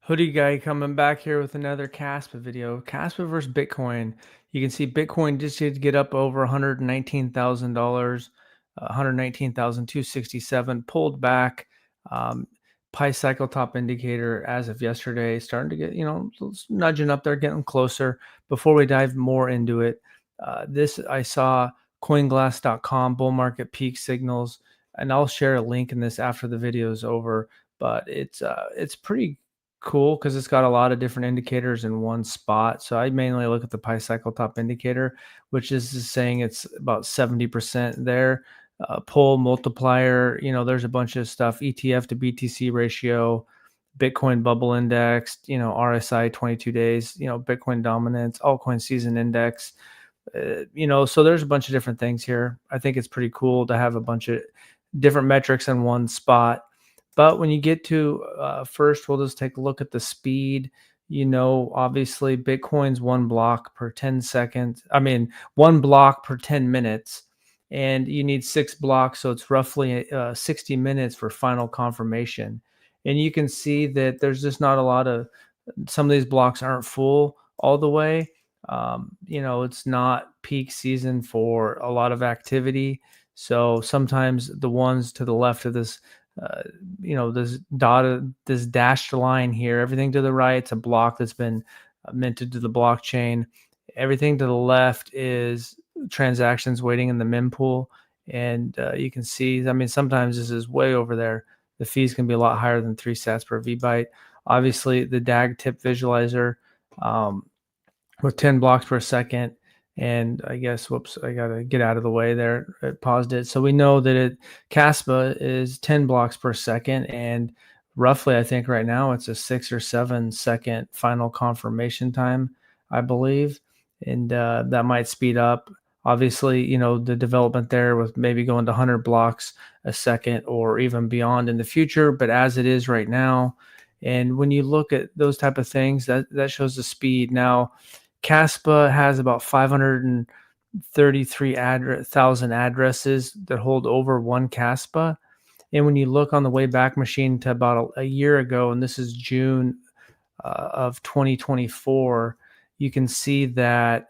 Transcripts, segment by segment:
Hoodie guy coming back here with another Kaspa video. Kaspa versus Bitcoin. You can see Bitcoin just did get up over $119,000, 119,267, pulled back. Um, Pi cycle top indicator as of yesterday, starting to get, nudging up there, getting closer. Before we dive more into it, this I saw coinglass.com bull market peak signals, and I'll share a link in this after the video is over. But it's pretty cool because it's got a lot of different indicators in one spot. So I mainly look at the pi cycle top indicator, which is saying it's about 70% there. Pull multiplier, there's a bunch of stuff. ETF to BTC ratio, Bitcoin bubble index, RSI 22 days, Bitcoin dominance, altcoin season index. So there's a bunch of different things here. I think it's pretty cool to have a bunch of different metrics in one spot. But when you get to first, we'll just take a look at the speed. Obviously, Bitcoin's one block per 10 seconds. I mean, one block per 10 minutes. And you need 6 blocks. So it's roughly 60 minutes for final confirmation. And you can see that there's just not a lot of, some of these blocks aren't full all the way. It's not peak season for a lot of activity. So sometimes the ones to the left of this, this dashed line here, everything to the right, it's a block that's been minted to the blockchain. Everything to the left is transactions waiting in the mempool. And you can see, sometimes this is way over there. The fees can be a lot higher than 3 sats per VByte. Obviously, the DAG tip visualizer with 10 blocks per second. And I guess, whoops, I got to get out of the way there. It paused it. So we know that Kaspa is 10 blocks per second. And roughly, I think right now it's a 6 or 7 second final confirmation time, I believe. And that might speed up. Obviously, the development there with maybe going to 100 blocks a second or even beyond in the future. But as it is right now, and when you look at those type of things, that shows the speed. Now, Kaspa has about 533,000 addresses that hold over one Kaspa. And when you look on the Wayback Machine to about a year ago, and this is June of 2024, you can see that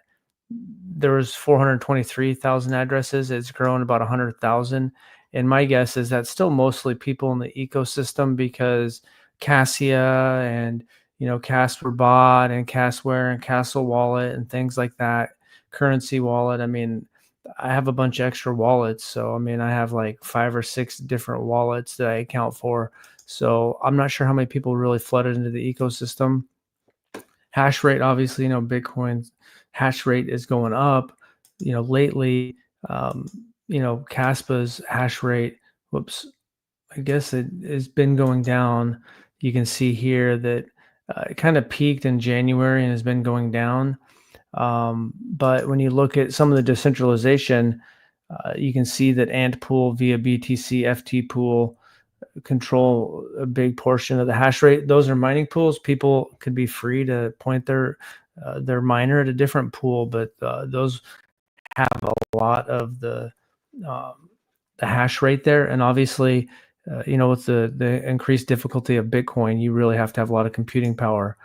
there was 423,000 addresses. It's grown about 100,000. And my guess is that's still mostly people in the ecosystem because Cassia and Casper Bot and Casware and Castle Wallet and things like that, Currency Wallet. I have a bunch of extra wallets. So, I have like 5 or 6 different wallets that I account for. So I'm not sure how many people really flooded into the ecosystem. Hash rate, obviously, Bitcoin's hash rate is going up. Lately, Kaspa's hash rate, whoops, I guess it has been going down. You can see here that it kind of peaked in January and has been going down. But when you look at some of the decentralization, you can see that Ant Pool via BTC FT Pool control a big portion of the hash rate. Those are mining pools. People could be free to point their miner at a different pool, but those have a lot of the hash rate there. And obviously, with the increased difficulty of Bitcoin, you really have to have a lot of computing power.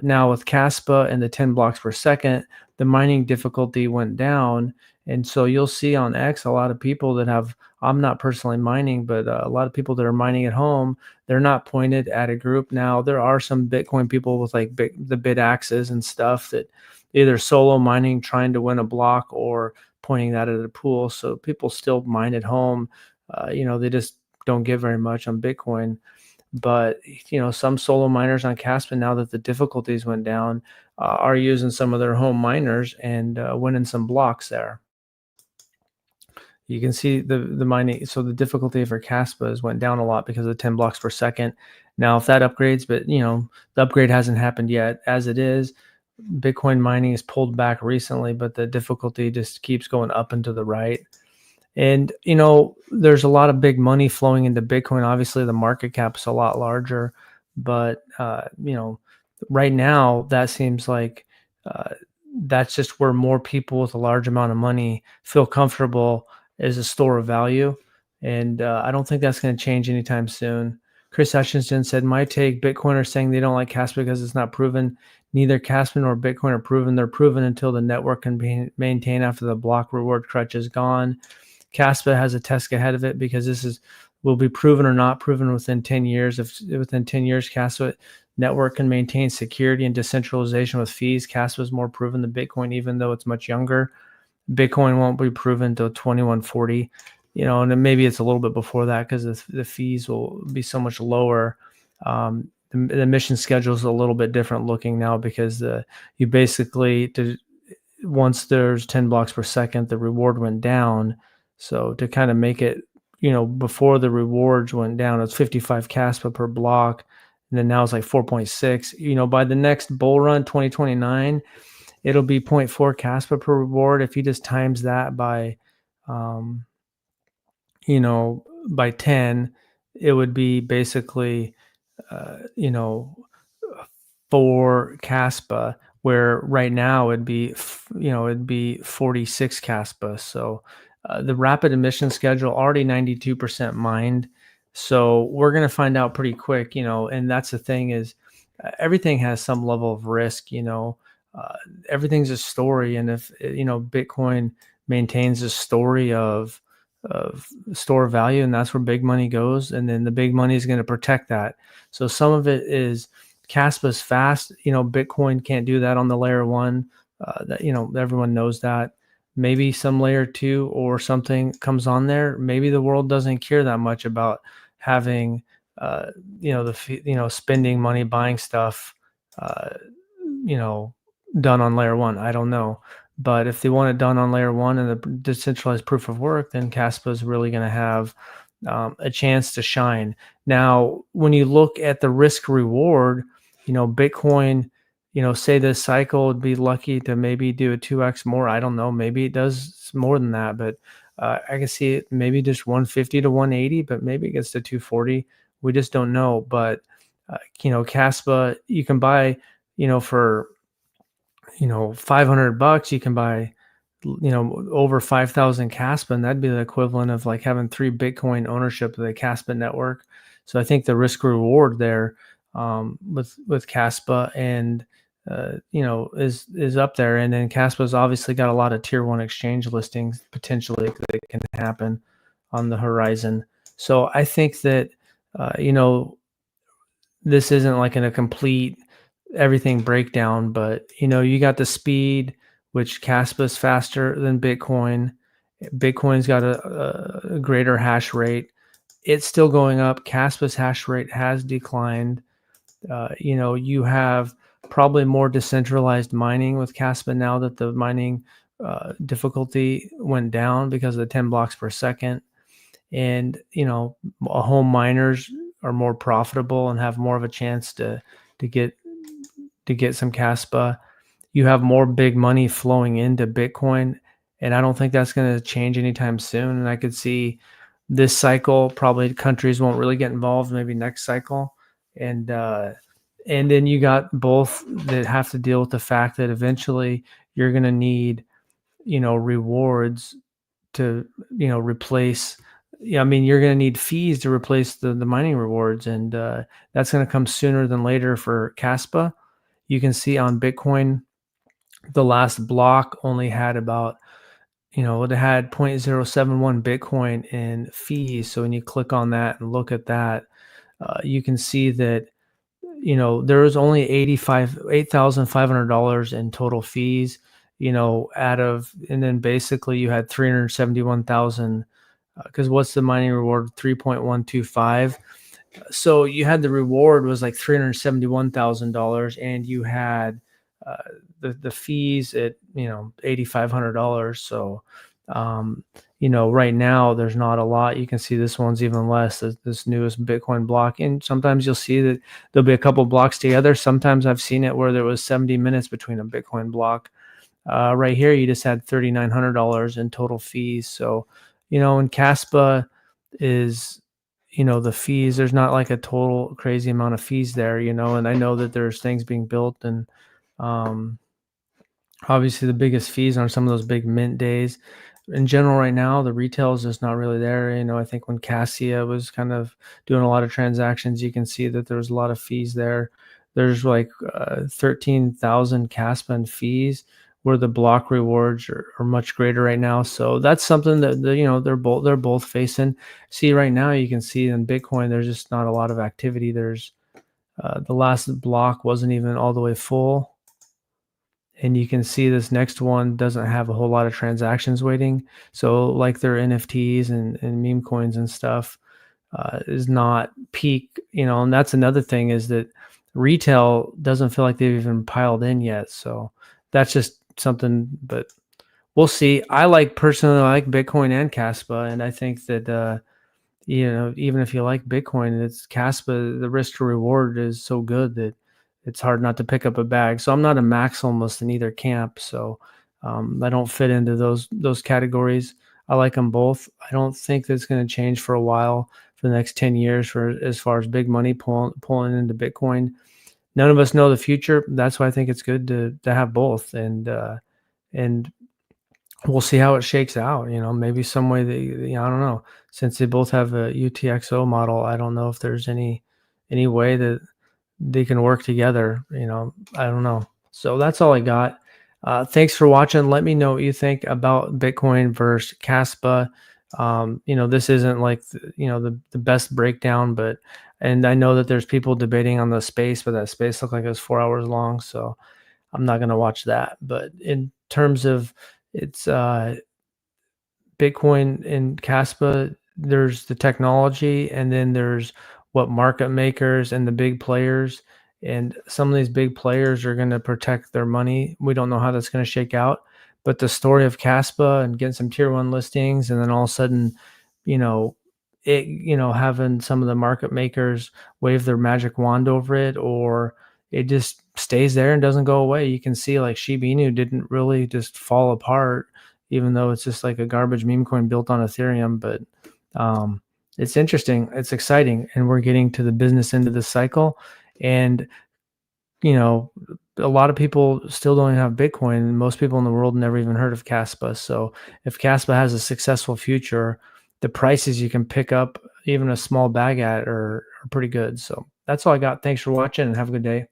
Now with Kaspa and the 10 blocks per second, the mining difficulty went down. And so you'll see on X a lot of people that have, I'm not personally mining, but a lot of people that are mining at home, they're not pointed at a group. Now there are some Bitcoin people with like the bid axes and stuff that either solo mining, trying to win a block, or pointing that at a pool. So people still mine at home. They just don't get very much on Bitcoin. But some solo miners on Kaspa, now that the difficulties went down, are using some of their home miners and winning some blocks there. You can see the mining. So the difficulty for Kaspa has went down a lot because of 10 blocks per second. Now, if that upgrades, but the upgrade hasn't happened yet. As it is, Bitcoin mining is pulled back recently, but the difficulty just keeps going up and to the right. And, there's a lot of big money flowing into Bitcoin. Obviously, the market cap is a lot larger. But, right now, that seems like that's just where more people with a large amount of money feel comfortable as a store of value. And I don't think that's going to change anytime soon. Chris Hutchinson said, "My take: Bitcoin are saying they don't like Caspa because it's not proven. Neither Caspa nor Bitcoin are proven. They're proven until the network can be maintained after the block reward crutch is gone. Caspa has a test ahead of it because this is will be proven or not proven within 10 years. If within 10 years Caspa network can maintain security and decentralization with fees, Caspa is more proven than Bitcoin, even though it's much younger. Bitcoin won't be proven until 2140, and then maybe it's a little bit before that because the fees will be so much lower. The mission schedule is a little bit different looking now because you basically once there's 10 blocks per second, the reward went down. So to kind of make it, before the rewards went down, it's 55 Caspa per block. And then now it's like 4.6. By the next bull run, 2029, it'll be zero point 0.4 Caspa per reward. If you just times that um, by 10, it would be basically, uh, you know, for Caspa, where right now it'd be 46 Caspa. So the rapid emission schedule already 92% mined. So we're going to find out pretty quick, and that's the thing is everything has some level of risk, uh, everything's a story. And if, Bitcoin maintains a story of store value, and that's where big money goes. And then the big money is going to protect that. So some of it is Caspa's fast. Bitcoin can't do that on the layer one. That everyone knows that. Maybe some layer two or something comes on there. Maybe the world doesn't care that much about having, spending money buying stuff, uh, you know, done on layer one. I don't know. But if they want it done on layer one and the decentralized proof of work, then Caspa is really going to have a chance to shine. Now, when you look at the risk reward, Bitcoin, say this cycle would be lucky to maybe do a 2x more. I don't know. Maybe it does more than that, but I can see it maybe just 150 to 180, but maybe it gets to 240. We just don't know. But, Caspa, you can buy, for, $500, you can buy, over 5,000 Caspa, and that'd be the equivalent of like having 3 Bitcoin ownership of the Caspa network. So I think the risk reward there with Caspa and is up there. And then Caspa's obviously got a lot of tier one exchange listings potentially that can happen on the horizon. So I think that this isn't like in a complete everything breakdown, but you got the speed, which Caspa's faster than Bitcoin. Bitcoin's got a greater hash rate. It's still going up. Caspa's hash rate has declined. You have probably more decentralized mining with Caspa now that the mining difficulty went down because of the 10 blocks per second. And, home miners are more profitable and have more of a chance to get some Caspa. You have more big money flowing into Bitcoin, and I don't think that's going to change anytime soon. And I could see this cycle probably countries won't really get involved. Maybe next cycle, and then you got both that have to deal with the fact that eventually you're going to need rewards to replace. Yeah, I mean, you're going to need fees to replace the mining rewards, and that's going to come sooner than later for Caspa. You can see on Bitcoin, the last block only had about, it had 0.071 Bitcoin in fees. So when you click on that and look at that, you can see that, there was only $8,500 in total fees, and then basically you had 371,000, because what's the mining reward? 3.125. So you had the reward was like $371,000, and you had uh, the fees at $8,500. So right now there's not a lot. You can see this one's even less. This newest Bitcoin block, and sometimes you'll see that there'll be a couple blocks together. Sometimes I've seen it where there was 70 minutes between a Bitcoin block. Right here, you just had $3,900 in total fees. So and Caspa is the fees, there's not like a total crazy amount of fees there, and I know that there's things being built, and obviously the biggest fees on some of those big mint days. in general right now, the retail is just not really there. I think when Cassia was kind of doing a lot of transactions, you can see that there's a lot of fees there. There's like 13,000 Caspa in fees, where the block rewards are much greater right now. So that's something that they're both facing. See, right now you can see in Bitcoin, there's just not a lot of activity. There's the last block wasn't even all the way full. And you can see this next one doesn't have a whole lot of transactions waiting. So like their NFTs and meme coins and stuff is not peak, and that's another thing, is that retail doesn't feel like they've even piled in yet. So that's just something, but we'll see. Personally like Bitcoin and Caspa, and I think that even if you like Bitcoin, it's Caspa, the risk to reward is so good that it's hard not to pick up a bag. So I'm not a maximalist in either camp. So I don't fit into those categories. I like them both. I don't think that's going to change for a while, for the next 10 years, for as far as big money pulling into Bitcoin. None of us know the future. That's why I think it's good to have both. And we'll see how it shakes out. Maybe some way that I don't know. Since they both have a UTXO model, I don't know if there's any way that they can work together. I don't know. So that's all I got. Thanks for watching. Let me know what you think about Bitcoin versus Caspa. This isn't like the best breakdown, and I know that there's people debating on the space, but that space looked like it was 4 hours long, so I'm not going to watch that. But in terms of it's Bitcoin and Caspa, there's the technology, and then there's what market makers and the big players. And some of these big players are going to protect their money. We don't know how that's going to shake out. But the story of Caspa and getting some tier one listings, and then all of a sudden, you know, having some of the market makers wave their magic wand over it, or it just stays there and doesn't go away. You can see like Shiba Inu didn't really just fall apart, even though it's just like a garbage meme coin built on Ethereum. But it's interesting, it's exciting, and we're getting to the business end of this cycle. And you know, a lot of people still don't even have Bitcoin, and most people in the world never even heard of Caspa. So if Caspa has a successful future, the prices you can pick up even a small bag at are pretty good. So that's all I got. Thanks for watching, and have a good day.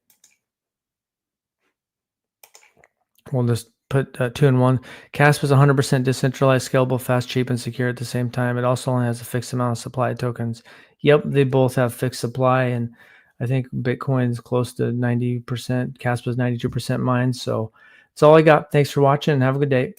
We'll just put two in one. Caspa is 100% decentralized, scalable, fast, cheap, and secure at the same time. It also only has a fixed amount of supply of tokens. Yep, they both have fixed supply, and I think Bitcoin's close to 90%. Caspa's 92% mined. So that's all I got. Thanks for watching, and have a good day.